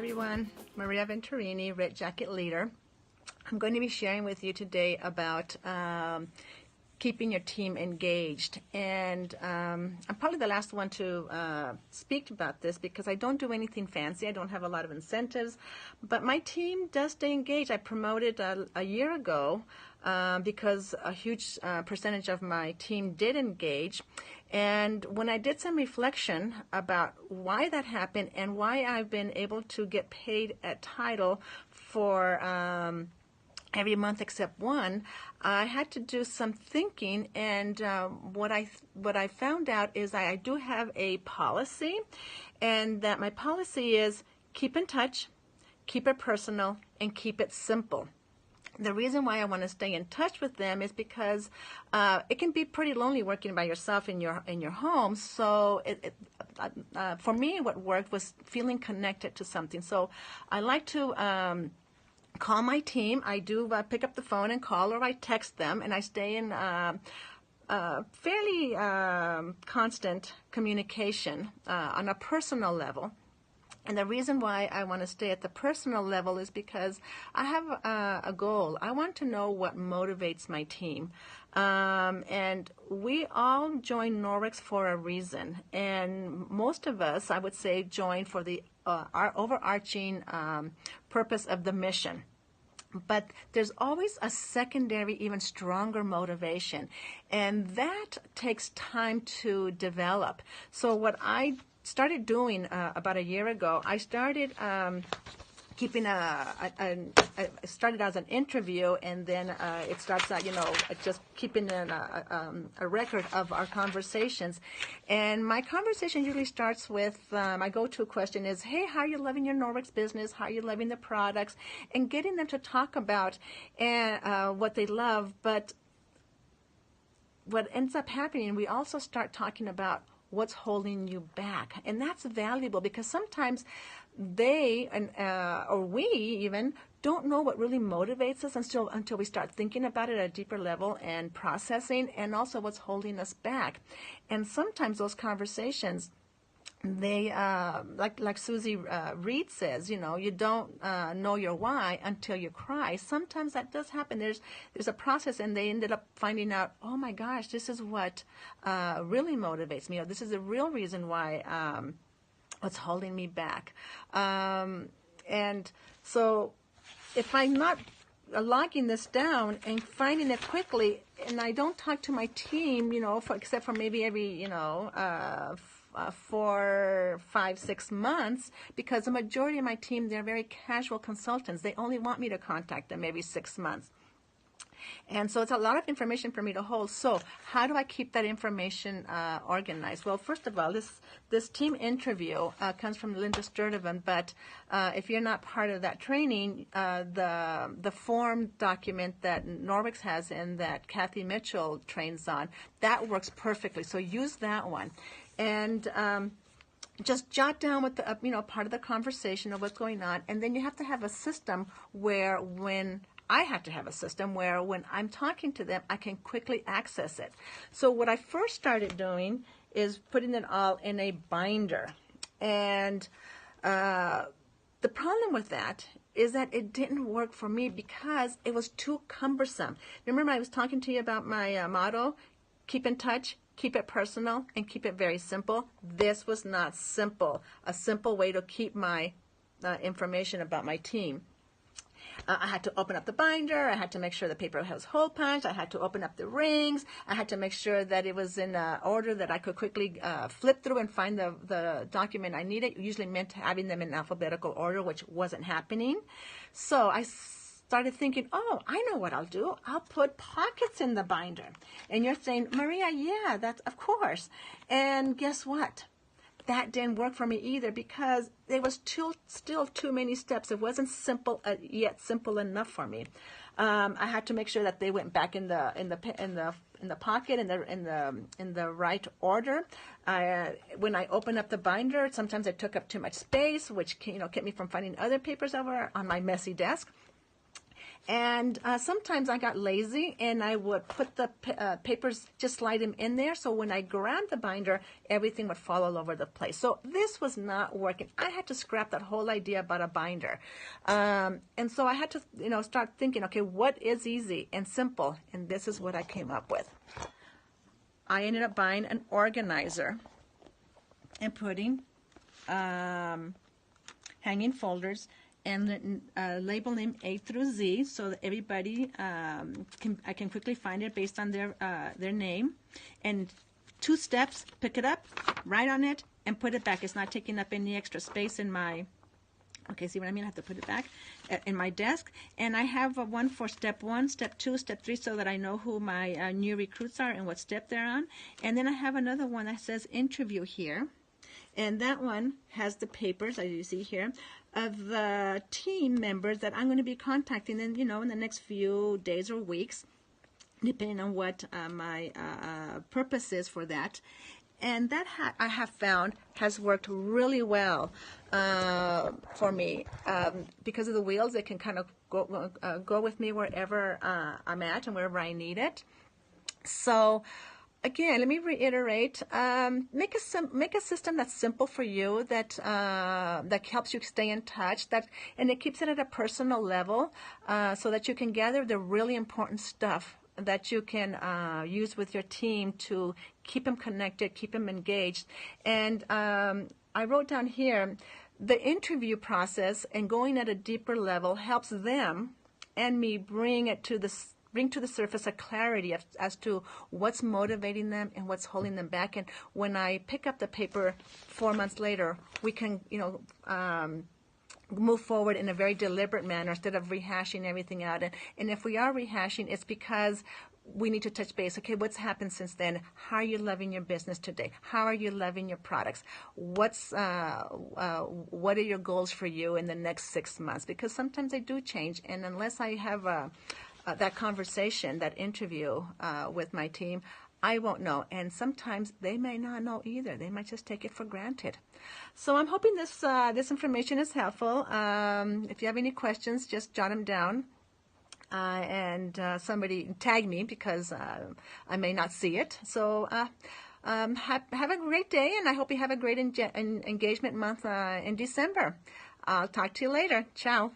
everyone. Maria Venturini, Red Jacket Leader. I'm going to be sharing with you today about keeping your team engaged. And I'm probably the last one to speak about this because I don't do anything fancy. I don't have a lot of incentives, but my team does stay engaged. I promoted a year ago because a huge percentage of my team did engage. And when I did some reflection about why that happened and why I've been able to get paid at title for every month except one, I had to do some thinking, and what I found out is I do have a policy, and that my policy is keep in touch, keep it personal, and keep it simple. The reason why I want to stay in touch with them is because it can be pretty lonely working by yourself in your home. So for me, what worked was feeling connected to something. So I like to call my team. I do pick up the phone and call, or I text them, and I stay in fairly constant communication on a personal level. And the reason why I want to stay at the personal level is because I have a goal. I want to know what motivates my team. And we all join Norwex for a reason. And most of us, I would say, join for the our overarching purpose of the mission. But there's always a secondary, even stronger motivation. And that takes time to develop. So what I started doing about a year ago, I started keeping it started as an interview, and then it starts out, just keeping a record of our conversations. And my conversation usually starts with, my go-to question is, hey, how are you loving your Norwex business? How are you loving the products? And getting them to talk about what they love. But what ends up happening, we also start talking about what's holding you back. And that's valuable because sometimes they or we even don't know what really motivates us until we start thinking about it at a deeper level and processing, and also what's holding us back. And sometimes those conversations, they like Susie Reed says, you don't know your why until you cry. Sometimes that does happen. There's a process, and they ended up finding out, oh my gosh, this is what really motivates me, or this is the real reason why what's holding me back. And so if I'm not logging this down and finding it quickly, and I don't talk to my team, except for maybe every 4, 5, 6 months, because the majority of my team, they're very casual consultants. They only want me to contact them every 6 months. And so it's a lot of information for me to hold. So how do I keep that information organized? Well, first of all, this team interview comes from Linda Sturtevant, but if you're not part of that training, the form document that Norwex has and that Kathy Mitchell trains on, that works perfectly. So use that one. And just jot down what the part of the conversation of what's going on, and then you have to have a system where when I'm talking to them, I can quickly access it. So what I first started doing is putting it all in a binder, and the problem with that is that it didn't work for me because it was too cumbersome. Remember, I was talking to you about my motto: keep in touch, keep it personal, and keep it very simple. This was not simple. A simple way to keep my information about my team. I had to open up the binder. I had to make sure the paper was hole punched. I had to open up the rings. I had to make sure that it was in order that I could quickly flip through and find the document I needed. It usually meant having them in alphabetical order, which wasn't happening. So I started thinking, oh, I know what I'll do. I'll put pockets in the binder. And you're saying, Maria, yeah, that's of course. And guess what? That didn't work for me either because there was still too many steps. It wasn't simple yet simple enough for me. I had to make sure that they went back in the pocket in the right order. When I opened up the binder, sometimes it took up too much space, which kept me from finding other papers over on my messy desk. And sometimes I got lazy and I would put the papers, just slide them in there. So when I grabbed the binder, everything would fall all over the place. So this was not working. I had to scrap that whole idea about a binder. And so I had to, start thinking, okay, what is easy and simple? And this is what I came up with. I ended up buying an organizer and putting hanging folders and label name A through Z, so that everybody I can quickly find it based on their name. And 2 steps: pick it up, write on it, and put it back. It's not taking up any extra space in my. Okay, see what I mean? I have to put it back in my desk. And I have one for step 1, step 2, step 3, so that I know who my new recruits are and what step they're on. And then I have another one that says interview here. And that one has the papers, as you see here, of the team members that I'm going to be contacting in, in the next few days or weeks, depending on what my purpose is for that. And that I have found has worked really well for me because of the wheels. They can kind of go with me wherever I'm at and wherever I need it. So again, let me reiterate: make a system that's simple for you, that helps you stay in touch, and it keeps it at a personal level, so that you can gather the really important stuff that you can use with your team to keep them connected, keep them engaged. And I wrote down here, the interview process and going at a deeper level helps them and me bring to the surface a clarity as to what's motivating them and what's holding them back. And when I pick up the paper 4 months later, we can, move forward in a very deliberate manner instead of rehashing everything out. And if we are rehashing, it's because we need to touch base. Okay, what's happened since then? How are you loving your business today? How are you loving your products? What are your goals for you in the next 6 months? Because sometimes they do change, and unless I have that conversation, that interview with my team, I won't know. And sometimes they may not know either. They might just take it for granted. So I'm hoping this information is helpful. If you have any questions, just jot them down. And somebody tag me, because I may not see it. So have a great day, and I hope you have a great engagement month in December. I'll talk to you later. Ciao.